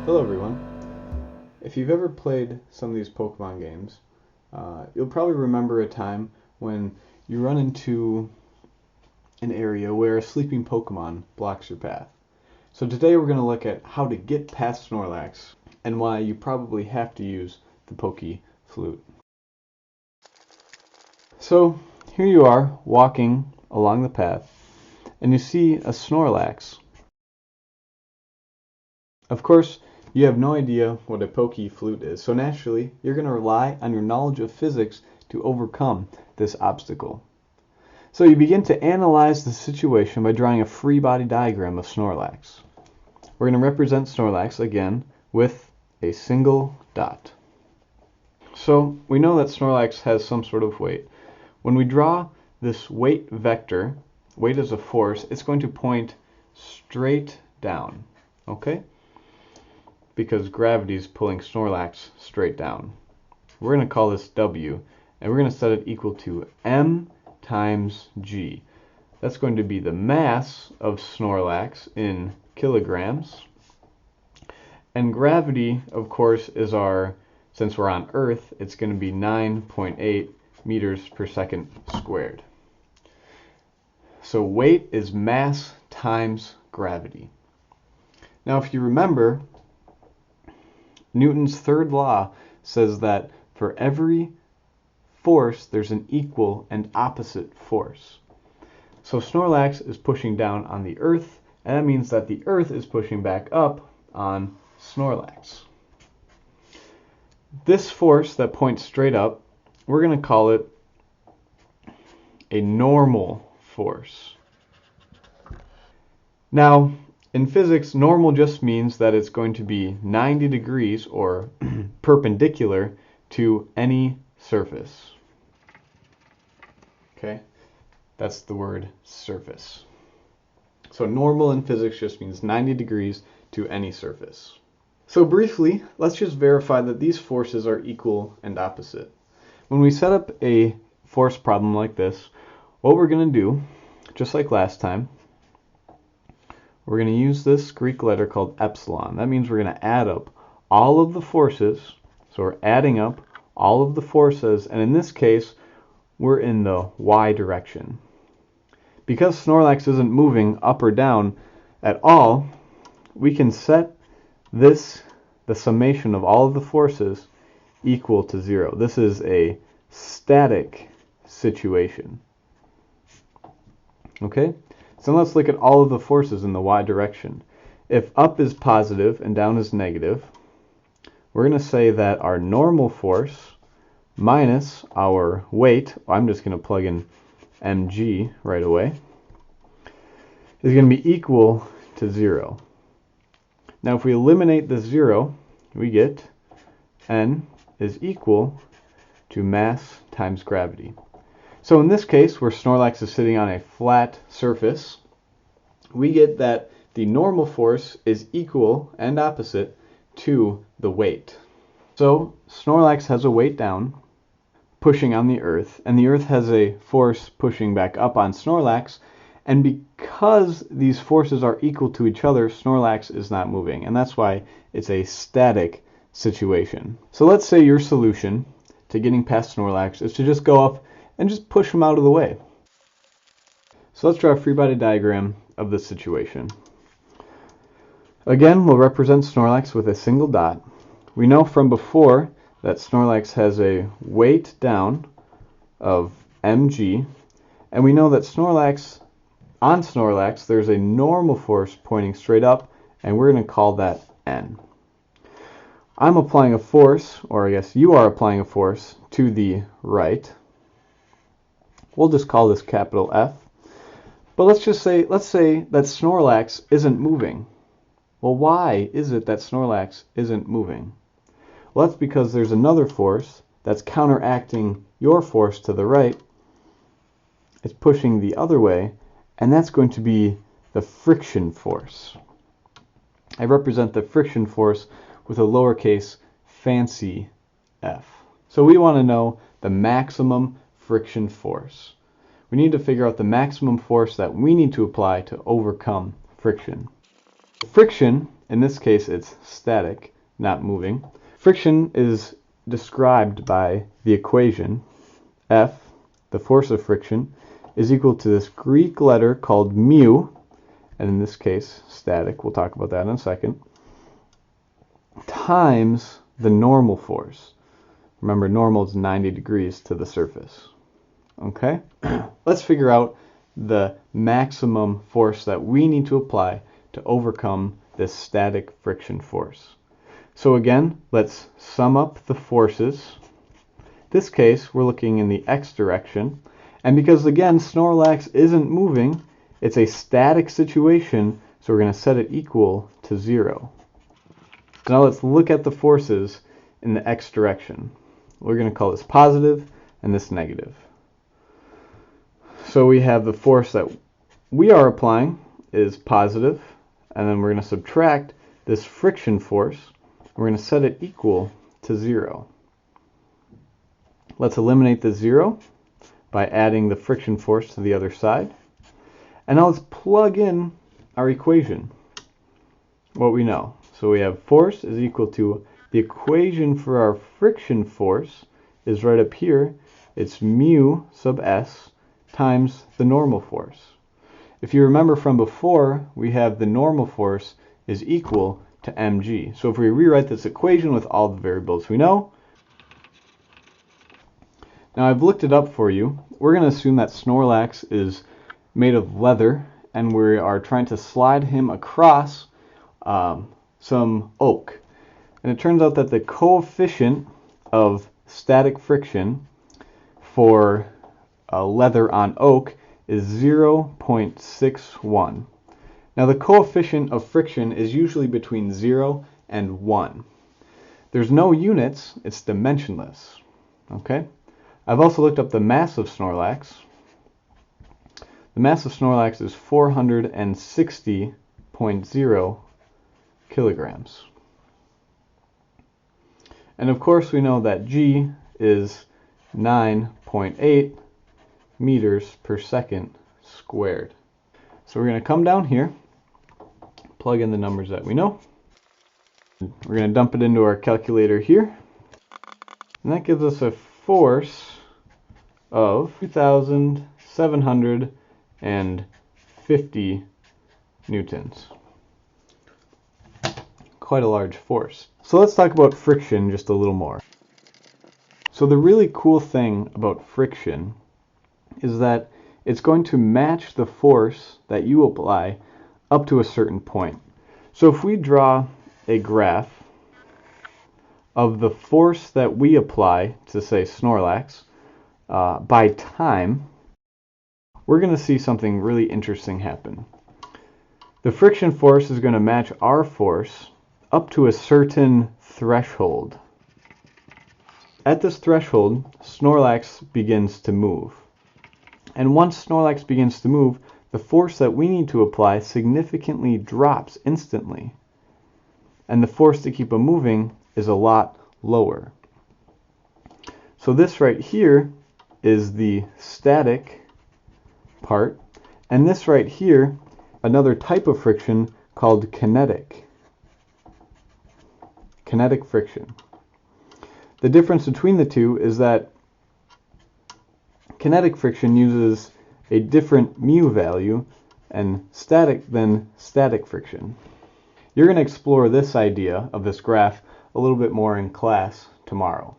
Hello everyone. If you've ever played some of these Pokemon games, you'll probably remember a time when you run into an area where a sleeping Pokemon blocks your path. So today we're going to look at how to get past Snorlax and why you probably have to use the Poke Flute. So here you are walking along the path and you see a Snorlax. Of course, you have no idea what a Poke Flute is, so naturally, you're going to rely on your knowledge of physics to overcome this obstacle. So you begin to analyze the situation by drawing a free body diagram of Snorlax. We're going to represent Snorlax again with a single dot. So we know that Snorlax has some sort of weight. When we draw this weight vector, weight as a force, it's going to point straight down, okay? Because gravity is pulling Snorlax straight down. We're going to call this W, and we're going to set it equal to m times g. That's going to be the mass of Snorlax in kilograms. And gravity, of course, is since we're on Earth, it's going to be 9.8 meters per second squared. So weight is mass times gravity. Now, if you remember, Newton's third law says that for every force, there's an equal and opposite force. So Snorlax is pushing down on the Earth, and that means that the Earth is pushing back up on Snorlax. This force that points straight up, we're going to call it a normal force. Now, in physics, normal just means that it's going to be 90 degrees or perpendicular to any surface. Okay, that's the word surface. So normal in physics just means 90 degrees to any surface. So briefly, let's just verify that these forces are equal and opposite. When we set up a force problem like this, what we're going to do, just like last time, we're going to use this Greek letter called epsilon. That means we're going to add up all of the forces. So we're adding up all of the forces, and in this case, we're in the y direction. Because Snorlax isn't moving up or down at all, we can set the summation of all of the forces equal to 0. This is a static situation. Okay? So let's look at all of the forces in the y direction. If up is positive and down is negative, we're going to say that our normal force minus our weight, I'm just going to plug in mg right away, is going to be equal to 0. Now if we eliminate the 0, we get n is equal to mass times gravity. So in this case, where Snorlax is sitting on a flat surface, we get that the normal force is equal and opposite to the weight. So Snorlax has a weight down, pushing on the Earth, and the Earth has a force pushing back up on Snorlax, and because these forces are equal to each other, Snorlax is not moving, and that's why it's a static situation. So let's say your solution to getting past Snorlax is to just go up and just push him out of the way. So let's draw a free body diagram of this situation. Again, we'll represent Snorlax with a single dot. We know from before that Snorlax has a weight down of mg, and we know that on Snorlax there's a normal force pointing straight up, and we're going to call that n. I'm applying a force, or I guess you are applying a force, to the right. We'll just call this capital F. But let's say that Snorlax isn't moving. Well, why is it that Snorlax isn't moving? Well, that's because there's another force that's counteracting your force to the right. It's pushing the other way, and that's going to be the friction force. I represent the friction force with a lowercase fancy f. So we want to know the maximum friction force. We need to figure out the maximum force that we need to apply to overcome friction. Friction, in this case it's static, not moving. Friction is described by the equation F, the force of friction, is equal to this Greek letter called mu, and in this case static, we'll talk about that in a second, times the normal force. Remember, normal is 90 degrees to the surface. Okay? Let's figure out the maximum force that we need to apply to overcome this static friction force. So again, let's sum up the forces. In this case, we're looking in the x direction. And because, again, Snorlax isn't moving, it's a static situation, so we're going to set it equal to 0. So now let's look at the forces in the x direction. We're going to call this positive and this negative. So we have the force that we are applying is positive, and then we're going to subtract this friction force. We're going to set it equal to 0. Let's eliminate the 0 by adding the friction force to the other side. And now let's plug in our equation, what we know. So we have force is equal to the equation for our friction force is right up here. It's mu sub s times the normal force. If you remember from before, we have the normal force is equal to mg. So if we rewrite this equation with all the variables we know, now I've looked it up for you. We're going to assume that Snorlax is made of leather, and we are trying to slide him across some oak. And it turns out that the coefficient of static friction for leather on oak is 0.61. Now the coefficient of friction is usually between 0 and 1. There's no units, it's dimensionless. Okay? I've also looked up the mass of Snorlax. The mass of Snorlax is 460.0 kilograms. And of course we know that G is 9.8 meters per second squared. So we're going to come down here, plug in the numbers that we know. We're going to dump it into our calculator here. And that gives us a force of 2,750 newtons. Quite a large force. So let's talk about friction just a little more. So the really cool thing about friction is that it's going to match the force that you apply up to a certain point. So if we draw a graph of the force that we apply to, say, Snorlax by time, we're going to see something really interesting happen. The friction force is going to match our force up to a certain threshold. At this threshold, Snorlax begins to move. And once Snorlax begins to move, the force that we need to apply significantly drops instantly. And the force to keep him moving is a lot lower. So this right here is the static part, and this right here, another type of friction called kinetic friction. The difference between the two is that kinetic friction uses a different mu value and static friction. You're going to explore this idea of this graph a little bit more in class tomorrow.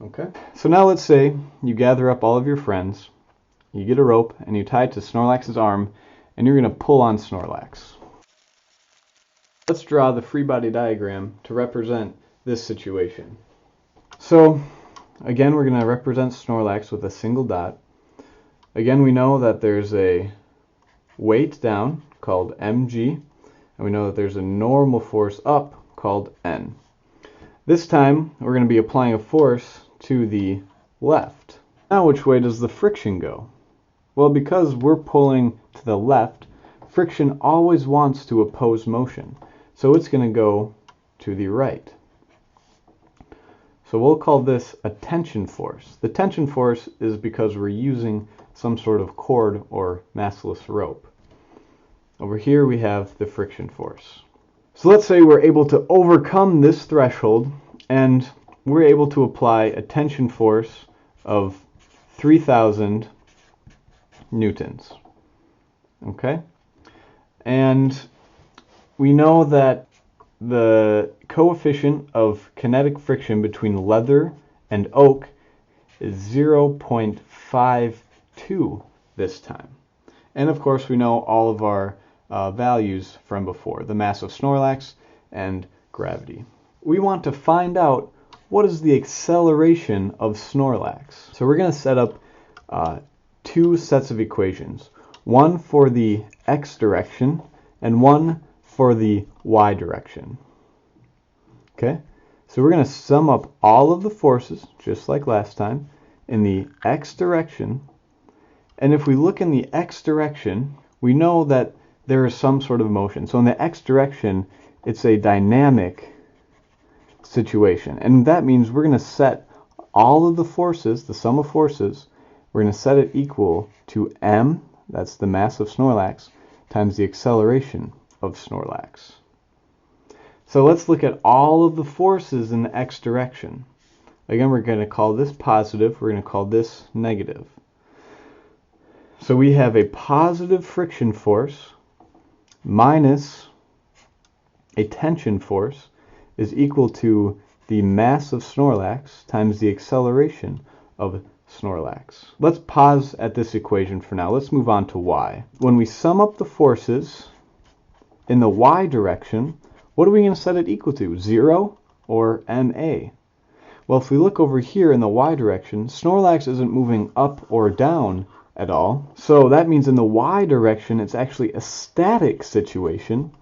Okay? So now let's say you gather up all of your friends, you get a rope, and you tie it to Snorlax's arm, and you're going to pull on Snorlax. Let's draw the free body diagram to represent this situation. So, again, we're going to represent Snorlax with a single dot. Again, we know that there's a weight down called mg, and we know that there's a normal force up called n. This time, we're going to be applying a force to the left. Now, which way does the friction go? Well, because we're pulling to the left, friction always wants to oppose motion. So it's going to go to the right. So we'll call this a tension force. The tension force is because we're using some sort of cord or massless rope. Over here we have the friction force. So let's say we're able to overcome this threshold and we're able to apply a tension force of 3,000 newtons. Okay? And we know that the coefficient of kinetic friction between leather and oak is 0.52 this time. And of course we know all of our values from before, the mass of Snorlax and gravity. We want to find out what is the acceleration of Snorlax. So we're going to set up two sets of equations, one for the x direction and one for the y direction. Okay, so we're going to sum up all of the forces, just like last time, in the x direction. And if we look in the x direction, we know that there is some sort of motion. So in the x direction, it's a dynamic situation. And that means we're going to set all of the forces, the sum of forces, we're going to set it equal to m, that's the mass of Snorlax, times the acceleration of Snorlax. So let's look at all of the forces in the x direction. Again, we're going to call this positive, we're going to call this negative. So we have a positive friction force minus a tension force is equal to the mass of Snorlax times the acceleration of Snorlax. Let's pause at this equation for now. Let's move on to y. When we sum up the forces in the y direction, what are we going to set it equal to? 0 or ma? Well, if we look over here in the y direction, Snorlax isn't moving up or down at all. So that means in the y direction, it's actually a static situation.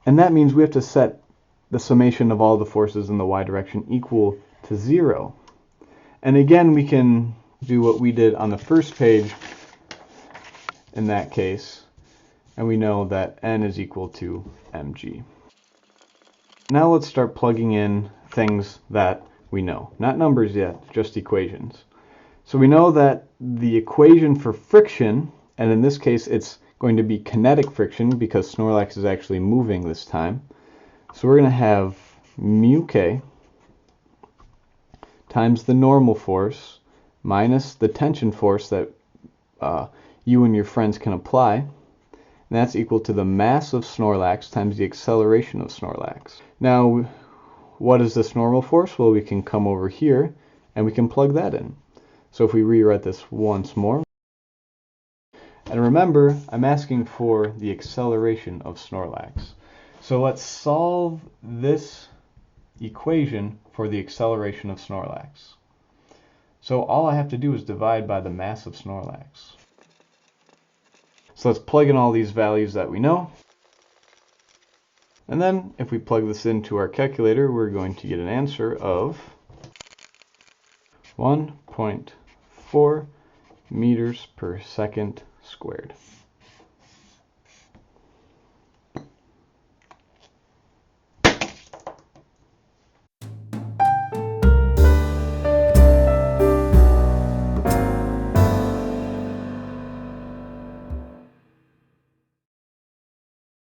And that means we have to set the summation of all the forces in the y direction equal to 0. And again, we can do what we did on the first page in that case. And we know that n is equal to mg. Now let's start plugging in things that we know. Not numbers yet, just equations. So we know that the equation for friction, and in this case it's going to be kinetic friction because Snorlax is actually moving this time. So we're going to have mu k times the normal force minus the tension force that you and your friends can apply. And that's equal to the mass of Snorlax times the acceleration of Snorlax. Now, what is this normal force? Well, we can come over here and we can plug that in. So if we rewrite this once more, and remember, I'm asking for the acceleration of Snorlax. So let's solve this equation for the acceleration of Snorlax. So all I have to do is divide by the mass of Snorlax. So let's plug in all these values that we know. And then if we plug this into our calculator, we're going to get an answer of 1.4 meters per second squared.